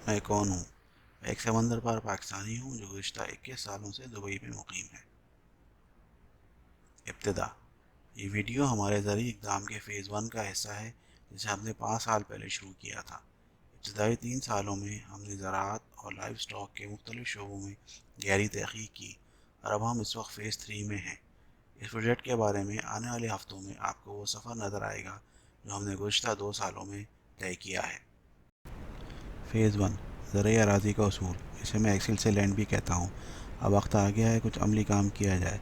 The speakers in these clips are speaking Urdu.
میں کون ہوں؟ میں ایک سمندر پار پاکستانی ہوں جو گزشتہ 21 سالوں سے دبئی میں مقیم ہے۔ ابتدا: یہ ویڈیو ہمارے زرعی اقدام کے فیز 1 کا حصہ ہے جسے ہم نے 5 سال پہلے شروع کیا تھا۔ ابتدائی 3 سالوں میں ہم نے زراعت اور لائف سٹاک کے مختلف شعبوں میں گہری تحقیق کی، اور اب ہم اس وقت فیز 3 میں ہیں۔ اس پروجیکٹ کے بارے میں آنے والے ہفتوں میں آپ کو وہ سفر نظر آئے گا جو ہم نے گزشتہ 2 سالوں میں طے کیا ہے۔ فیز 1: زرعی اراضی کا اصول، اسے میں ایکسل سے لینڈ بھی کہتا ہوں۔ اب وقت آ گیا ہے کچھ عملی کام کیا جائے۔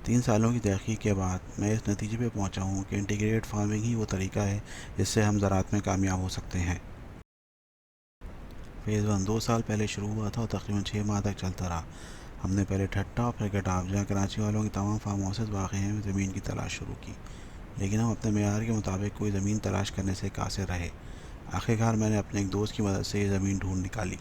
3 سالوں کی تحقیق کے بعد میں اس نتیجے پہ پہنچا ہوں کہ انٹیگریٹڈ فارمنگ ہی وہ طریقہ ہے جس سے ہم زراعت میں کامیاب ہو سکتے ہیں۔ فیز 1 2 سال پہلے شروع ہوا تھا اور تقریباً 6 ماہ تک چلتا رہا۔ ہم نے پہلے ٹھٹا اور پھر گٹاف، جہاں کراچی والوں کی تمام فارم ہاؤسز واقع ہیں، میں زمین کی تلاش شروع کی، لیکن ہم اپنے معیار کے مطابق کوئی زمین تلاش کرنے سے قاصر رہے۔ آخرکار میں نے اپنے ایک دوست کی مدد سے یہ زمین ڈھونڈ نکالی۔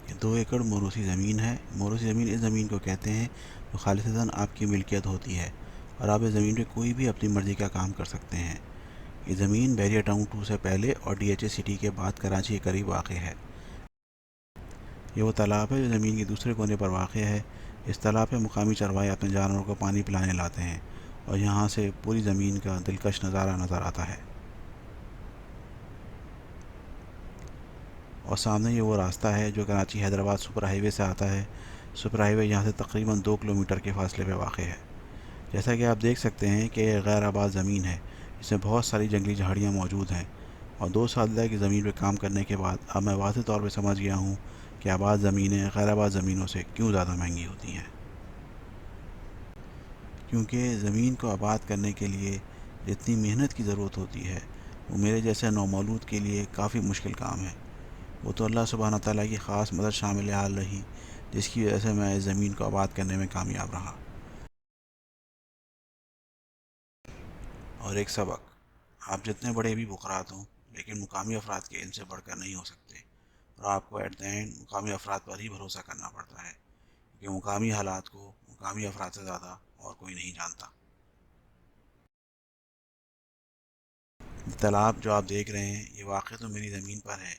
یہ 2 ایکڑ موروثی زمین ہے۔ موروثی زمین اس زمین کو کہتے ہیں جو خالصتاً آپ کی ملکیت ہوتی ہے، اور آپ اس زمین پہ کوئی بھی اپنی مرضی کا کام کر سکتے ہیں۔ یہ زمین بیریا ٹاؤن 2 سے پہلے اور ڈی ایچ اے سٹی کے بعد کراچی کے قریب واقع ہے۔ یہ وہ تالاب ہے جو زمین کے دوسرے کونے پر واقع ہے۔ اس تالاب پہ مقامی چرواہے اپنے جانوروں کو پانی پلانے لاتے ہیں، اور یہاں سے پوری زمین کا دلکش نظارہ نظر آتا ہے۔ اور سامنے یہ وہ راستہ ہے جو کراچی حیدرآباد سپر ہائی وے سے آتا ہے۔ سپر ہائی وے یہاں سے تقریباً 2 کلومیٹر کے فاصلے پہ واقع ہے۔ جیسا کہ آپ دیکھ سکتے ہیں کہ یہ غیر آباد زمین ہے، اس میں بہت ساری جنگلی جھاڑیاں موجود ہیں، اور 2 سال کی زمین پہ کام کرنے کے بعد اب میں واضح طور پہ سمجھ گیا ہوں کہ آباد زمینیں غیر آباد زمینوں سے کیوں زیادہ مہنگی ہوتی ہیں۔ کیونکہ زمین کو آباد کرنے کے لیے جتنی محنت کی ضرورت ہوتی ہے وہ میرے جیسے نومولود کے لیے کافی مشکل کام ہے۔ وہ تو اللہ سبحانہ تعالیٰ کی خاص مدد شامل حال رہی جس کی وجہ سے میں اس زمین کو آباد کرنے میں کامیاب رہا۔ اور ایک سبق: آپ جتنے بڑے بھی بکرات ہوں لیکن مقامی افراد کے علم سے بڑھ کر نہیں ہو سکتے، اور آپ کو ایٹ دا اینڈ مقامی افراد پر ہی بھروسہ کرنا پڑتا ہے، کیونکہ مقامی حالات کو مقامی افراد سے زیادہ اور کوئی نہیں جانتا۔ یہ تالاب جو آپ دیکھ رہے ہیں یہ واقع تو میری زمین پر ہے،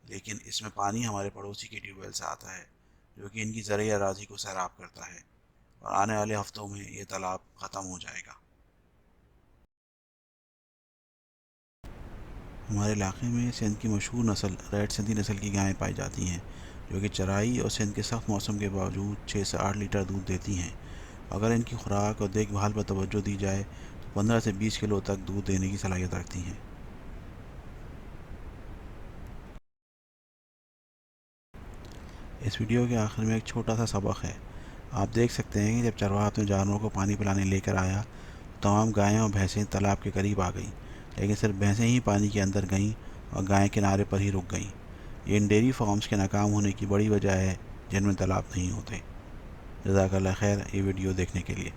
لیکن اس میں پانی ہمارے پڑوسی کے ٹیوب ویل سے آتا ہے جو کہ ان کی زرعی اراضی کو سیراب کرتا ہے، اور آنے والے ہفتوں میں یہ تالاب ختم ہو جائے گا۔ ہمارے علاقے میں سندھ کی مشہور نسل ریڈ سندھی نسل کی گائیں پائی جاتی ہیں جو کہ چرائی اور سندھ کے سخت موسم کے باوجود 6 سے 8 لیٹر دودھ دیتی ہیں۔ اگر ان کی خوراک اور دیکھ بھال پر توجہ دی جائے تو 15 سے 20 کلو تک دودھ دینے کی صلاحیت رکھتی ہیں۔ اس ویڈیو کے آخر میں ایک چھوٹا سا سبق ہے۔ آپ دیکھ سکتے ہیں کہ جب چرواہا اپنے جانوروں کو پانی پلانے لے کر آیا تو تمام گائیں اور بھینسیں تالاب کے قریب آ گئیں، لیکن صرف بھینسیں ہی پانی کے اندر گئیں اور گائیں کنارے پر ہی رک گئیں۔ یہ ان ڈیری فارمز کے ناکام ہونے کی بڑی وجہ ہے جن میں تالاب نہیں ہوتے۔ جزاک اللہ خیر یہ ویڈیو دیکھنے کے لیے۔